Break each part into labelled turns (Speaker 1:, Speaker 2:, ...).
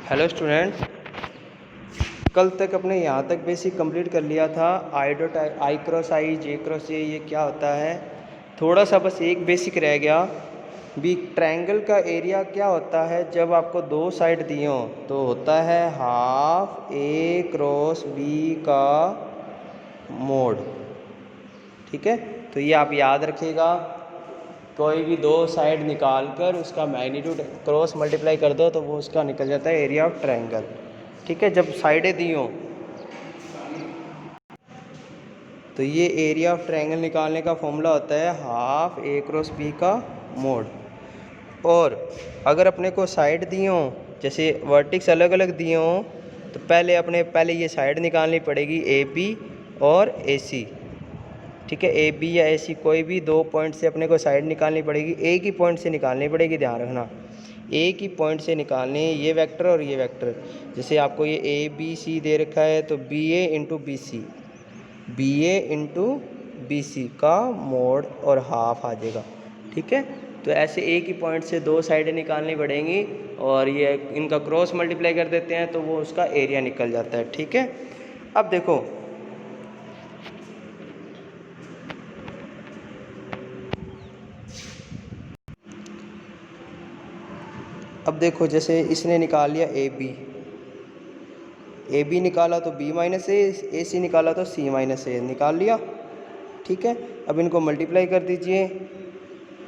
Speaker 1: Hello student, कल तक अपने यहाँ तक बेसिक कंप्लीट कर लिया था। I dot I cross I, J cross J, ये क्या होता है। थोड़ा सा बस एक बेसिक रह गया भी। ट्रायंगल का एरिया क्या होता है जब आपको दो साइड दिए हों, तो होता है हाफ ए क्रॉस बी का मोड। ठीक है, तो ये आप याद रखिएगा। कोई भी दो साइड निकाल कर उसका मैग्नीट्यूड क्रॉस मल्टीप्लाई कर दो तो वो उसका निकल जाता है एरिया ऑफ ट्रायंगल। ठीक है, जब साइडें दी हों तो ये एरिया ऑफ ट्रायंगल निकालने का फॉर्मूला होता है हाफ ए क्रॉस बी का मोड। और अगर अपने को साइड दी हों, जैसे वर्टिक्स अलग अलग दिए हों, तो पहले ये साइड निकालनी पड़ेगी ए बी और ए सी। ठीक है, ए बी या ए सी कोई भी दो पॉइंट से अपने को साइड निकालनी पड़ेगी। एक ही पॉइंट से निकालनी पड़ेगी, ध्यान रखना। एक ही पॉइंट से निकालने, ये वेक्टर और ये वेक्टर। जैसे आपको ये ए बी सी दे रखा है तो बी ए इंटू बी सी, बी ए इंटू बी सी का मोड और हाफ आ जाएगा। ठीक है, तो ऐसे एक ही पॉइंट से दो साइडें निकालनी पड़ेंगी और ये इनका क्रॉस मल्टीप्लाई कर देते हैं तो वो उसका एरिया निकल जाता है। ठीक है, अब देखो जैसे इसने निकाल लिया ए बी निकाला तो बी माइनस ए सी निकाला तो सी माइनस ए निकाल लिया। ठीक है, अब इनको मल्टीप्लाई कर दीजिए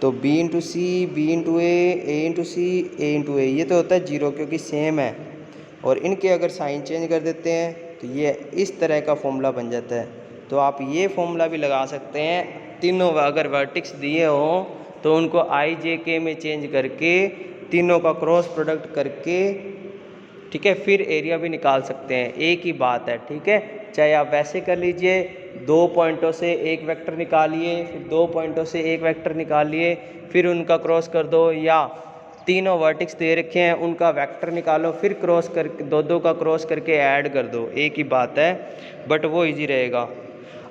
Speaker 1: तो बी इंटू सी, बी इंटू ए इंटू सी, ए इंटू ए। ये तो होता है जीरो क्योंकि सेम है। और इनके अगर साइन चेंज कर देते हैं तो ये इस तरह का फॉर्मूला बन जाता है। तो आप ये फॉर्मूला भी लगा सकते हैं। तीनों अगर वर्टिक्स दिए हों तो उनको आई जे के में चेंज करके तीनों का क्रॉस प्रोडक्ट करके, ठीक है, फिर एरिया भी निकाल सकते हैं। एक ही बात है। ठीक है, चाहे आप वैसे कर लीजिए, दो पॉइंटों से एक वेक्टर निकालिए, फिर दो पॉइंटों से एक वेक्टर निकालिए, फिर उनका क्रॉस कर दो, या तीनों वर्टिक्स दे रखे हैं उनका वेक्टर निकालो, फिर क्रॉस करके दो का क्रॉस करके ऐड कर दो। एक ही बात है, बट वो इजी रहेगा।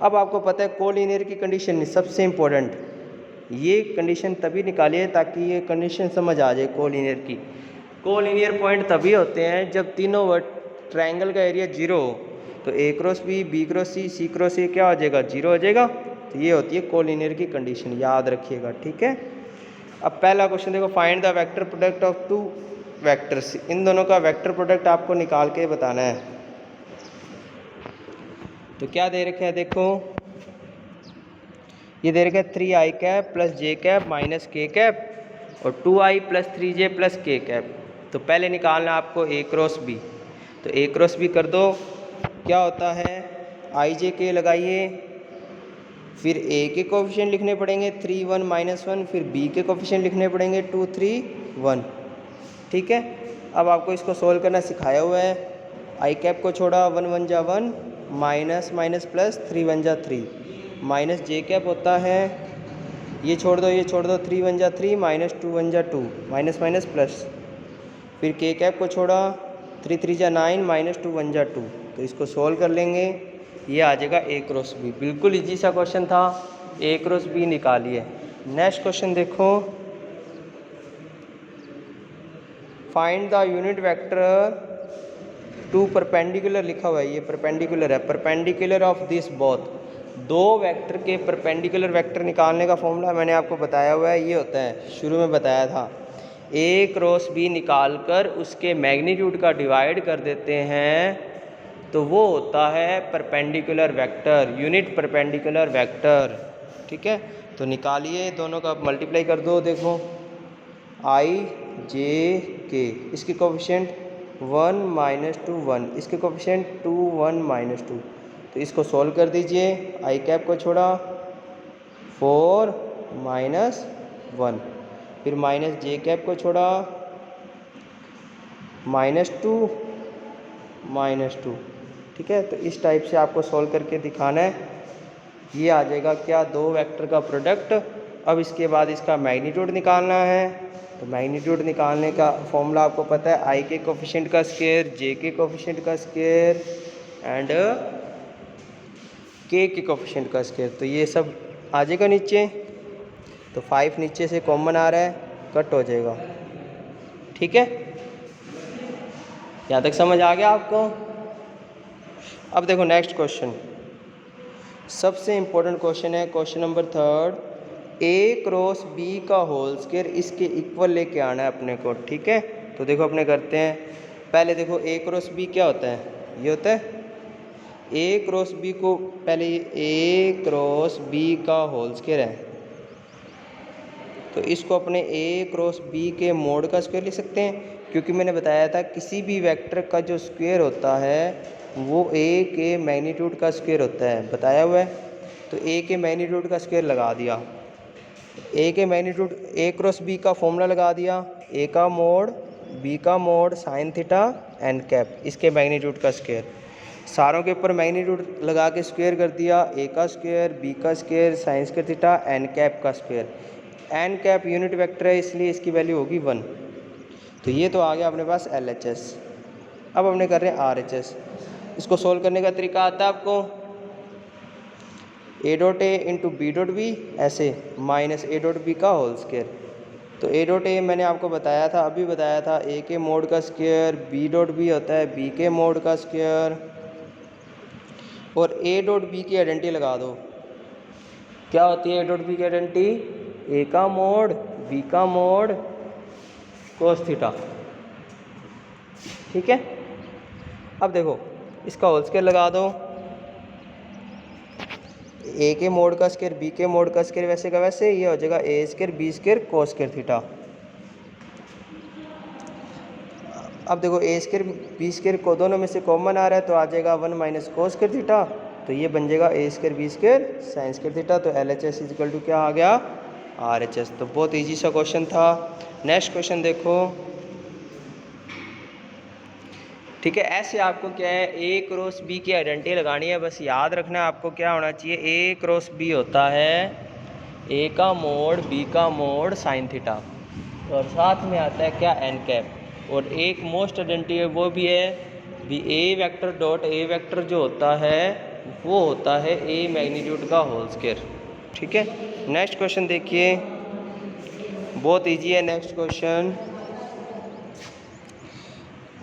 Speaker 1: अब आपको पता है कोलिनियर की कंडीशन सबसे इम्पोर्टेंट, ये कंडीशन तभी निकालिए ताकि ये कंडीशन समझ आ जाए कोलिनियर की। कोलिनियर पॉइंट तभी होते हैं जब तीनों ट्रायंगल का एरिया जीरो हो। तो A cross B cross C cross A क्या हो जाएगा, जीरो हो जाएगा। तो ये होती है कोलिनियर की कंडीशन, याद रखिएगा। ठीक है, अब पहला क्वेश्चन देखो, find the vector product of two vectors. इन दोनों का वेक्टर प्रोडक्ट आपको निकाल के बताना है। तो क्या दे रखे हैं, देखो ये दे रखा है 3i कैप प्लस जे कैप माइनस के कैप और 2i प्लस 3j प्लस के कैप। तो पहले निकालना आपको ए क्रॉस बी। तो ए क्रॉस बी कर दो, क्या होता है आई जे के लगाइए, फिर ए के कोफिशिएंट लिखने पड़ेंगे 3 1 -1, फिर बी के कोफिशिएंट लिखने पड़ेंगे 2 3 1। ठीक है, अब आपको इसको सोल्व करना सिखाया हुआ है। आई कैप को छोड़ा, 1 1 जा 1, माइनस माइनस प्लस 3 1 जा 3, माइनस जे कैप होता है, ये छोड़ दो 3 1 जा 3, माइनस 2 1 जा 2, माइनस माइनस प्लस। फिर के कैप को छोड़ा, 3 3 जा 9, माइनस 2 1 जा 2। तो इसको सोल्व कर लेंगे, ये आ जाएगा ए क्रॉस बी। बिल्कुल इजी सा क्वेश्चन था, ए क्रॉस बी निकालिए। नेक्स्ट क्वेश्चन देखो, find the unit vector to perpendicular लिखा हुआ है, ये परपेंडिकुलर है, परपेंडिकुलर ऑफ दिस बोथ। दो वेक्टर के परपेंडिकुलर वेक्टर निकालने का फॉर्मूला मैंने आपको बताया हुआ है, ये होता है, शुरू में बताया था। ए क्रॉस बी निकाल कर उसके मैग्नीट्यूड का डिवाइड कर देते हैं तो वो होता है perpendicular vector, unit perpendicular vector. ठीक है, तो निकालिए, दोनों का मल्टीप्लाई कर दो। देखो आई जे के, इसके कोफिशिएंट 1 -2 1, इसके कोफिशिएंट 2 1 -2। तो इसको सोल्व कर दीजिए, आई कैप को छोड़ा 4 -1, फिर माइनस जे कैप को छोड़ा -2 -2। ठीक है, तो इस टाइप से आपको सोल्व करके दिखाना है। ये आ जाएगा क्या, दो वेक्टर का प्रोडक्ट। अब इसके बाद इसका मैग्नीट्यूड निकालना है। तो मैग्नीट्यूड निकालने का फॉर्मूला आपको पता है, आई के कोफिशिएंट का स्क्वायर, जे के कोफिशिएंट का स्क्वायर एंड के कोफिशिएंट का स्क्वायर। तो ये सब आ जाएगा नीचे। तो 5 नीचे से कॉमन आ रहा है, कट हो जाएगा। ठीक है, यहाँ तक समझ आ गया आपको? अब देखो नेक्स्ट क्वेश्चन, सबसे इम्पोर्टेंट क्वेश्चन है क्वेश्चन नंबर 3, ए क्रॉस बी का होल स्क्वायर इसके इक्वल लेके आना है अपने को। ठीक है, तो देखो अपने करते हैं। पहले देखो ए क्रॉस बी क्या होता है, ये होता है ए क्रॉस बी को, पहले ए क्रॉस बी का होल स्क्वायर है, तो इसको अपने ए क्रॉस बी के मोड का स्क्वायर लिख सकते हैं, क्योंकि मैंने बताया था किसी भी वेक्टर का जो स्क्वायर होता है वो ए के मैग्नीट्यूड का स्क्वायर होता है, बताया हुआ है। तो ए के मैग्नीट्यूड का स्क्वायर लगा दिया, ए के मैग्नीट्यूड, ए क्रॉस बी का फॉर्मूला लगा दिया, ए का मोड बी का mod sine theta N cap, इसके मैग्नीट्यूड का स्क्वायर, सारों के ऊपर मैग्नीट्यूड लगा के स्क्वायर कर दिया, ए का स्क्वायर बी का square sine square theta N cap का square. N cap unit vector है इसलिए इसकी वैल्यू होगी 1। तो ये तो आ गया अपने पास LHS। अब हमने कर रहे हैं RHS। इसको सोल्व करने का तरीका आता है आपको, A dot A into B dot B, ऐसे माइनस ए डॉट बी का होल स्क्वायर। तो ए डॉट ए मैंने आपको बताया था, अभी बताया था, ए के मोड का स्क्वायर, बी डॉट बी होता है बी के मोड का स्क्वायर, और ए डॉट बी की आइडेंटिटी लगा दो। क्या होती है ए डॉट बी की आइडेंटिटी? ए का मोड बी का मोड कोस थीटा। ठीक है, अब देखो इसका होल स्क्वायर लगा दो, ए के मोड का स्क्वायर बी के मोड का स्क्वायर वैसे का वैसे, ये हो जाएगा A square B square cos square theta. अब देखो ए स्क्वायर बी स्क्वायर को दोनों में से कॉमन आ रहा है तो आ जाएगा 1 माइनस कोस स्क्वायर थीटा, तो ये बन जाएगा A square B square sine square theta. तो LHS इक्वल टू क्या आ गया? RHS। तो बहुत इजी सा क्वेश्चन था। नेक्स्ट क्वेश्चन देखो। ठीक है, ऐसे आपको क्या है, ए क्रॉस बी की आइडेंटिटी लगानी है। बस याद रखना है आपको क्या होना चाहिए, ए क्रॉस बी होता है ए का मोड बी का मोड साइन थीटा, और साथ में आता है क्या? N cap. और एक मोस्ट आइडेंटिटी है वो भी है भी A vector dot A vector जो होता है वो होता है ए मैग्नीट्यूड का होल स्क्वायर। ठीक है, नेक्स्ट क्वेश्चन देखिए, बहुत इजी है नेक्स्ट क्वेश्चन।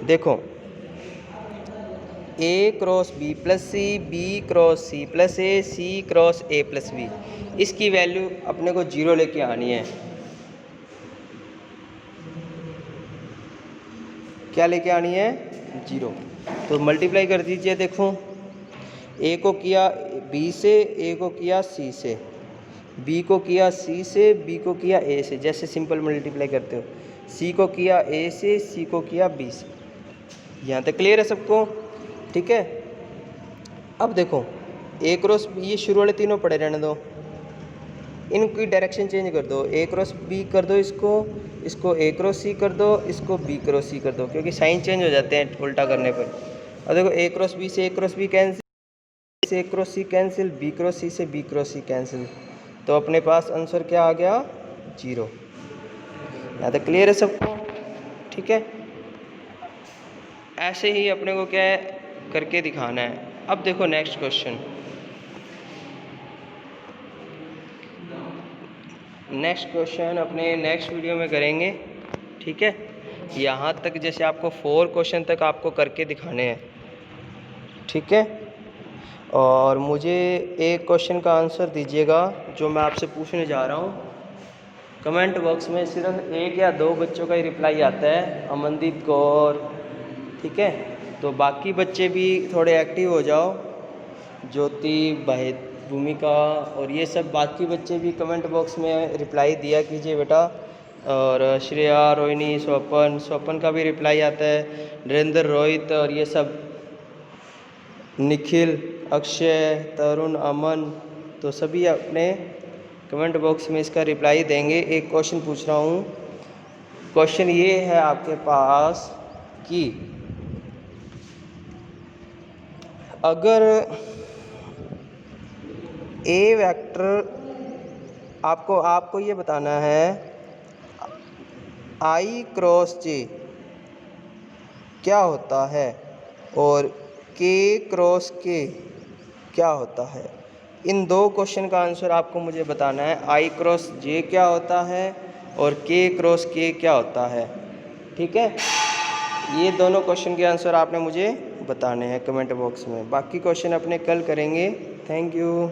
Speaker 1: देखो A cross B plus C, B cross C plus A, C cross A plus B, इसकी वैल्यू अपने को 0 लेके आनी है। क्या लेके आनी है? 0। तो मल्टीप्लाई कर दीजिए। देखो ए को किया बी से, ए को किया सी से, बी को किया सी से, बी को किया ए से, जैसे सिंपल मल्टीप्लाई करते हो, सी को किया ए से, सी को किया बी से। यहाँ तक क्लियर है सबको? ठीक है, अब देखो ए क्रॉस ये शुरू वाले तीनों पड़े रहने दो, इनकी डायरेक्शन चेंज कर दो, ए क्रॉस बी कर दो, इसको ए क्रॉस सी कर दो, इसको बी क्रॉस सी कर दो, क्योंकि साइन चेंज हो जाते हैं उल्टा करने पर। अब देखो ए क्रॉस बी से ए क्रॉस बी कैंसिल, से ए क्रॉस सी कैंसिल, बी क्रॉस सी से बी क्रॉस सी कैंसिल, तो अपने पास आंसर क्या आ गया? 0। यहाँ तक क्लियर है सबको? ठीक है, ऐसे ही अपने को क्या है करके दिखाना है। अब देखो नेक्स्ट क्वेश्चन, अपने नेक्स्ट वीडियो में करेंगे। ठीक है, यहाँ तक जैसे आपको 4 क्वेश्चन तक आपको करके दिखाने हैं। ठीक है, और मुझे एक क्वेश्चन का आंसर दीजिएगा जो मैं आपसे पूछने जा रहा हूँ। कमेंट बॉक्स में सिर्फ 1 या 2 बच्चों का ही रिप्लाई आता है, अमनदीप कौर। ठीक है, तो बाकी बच्चे भी थोड़े एक्टिव हो जाओ, ज्योति, भूमिका और ये सब बाकी बच्चे भी कमेंट बॉक्स में रिप्लाई दिया कीजिए बेटा। और श्रेया, रोहिणी, स्वपन का भी रिप्लाई आता है, नरेंद्र, रोहित और ये सब, निखिल, अक्षय, तरुण, अमन, तो सभी अपने कमेंट बॉक्स में इसका रिप्लाई देंगे। एक क्वेश्चन पूछ रहा हूँ, क्वेश्चन ये है आपके पास कि अगर ए वेक्टर, आपको ये बताना है आई क्रॉस जे क्या होता है और के क्रॉस के क्या होता है। इन 2 क्वेश्चन का आंसर आपको मुझे बताना है, आई क्रॉस जे क्या होता है और के क्रॉस के क्या होता है। ठीक है, ये दोनों क्वेश्चन के आंसर आपने मुझे बताने हैं कमेंट बॉक्स में। बाकी क्वेश्चन अपने कल करेंगे। Thank you.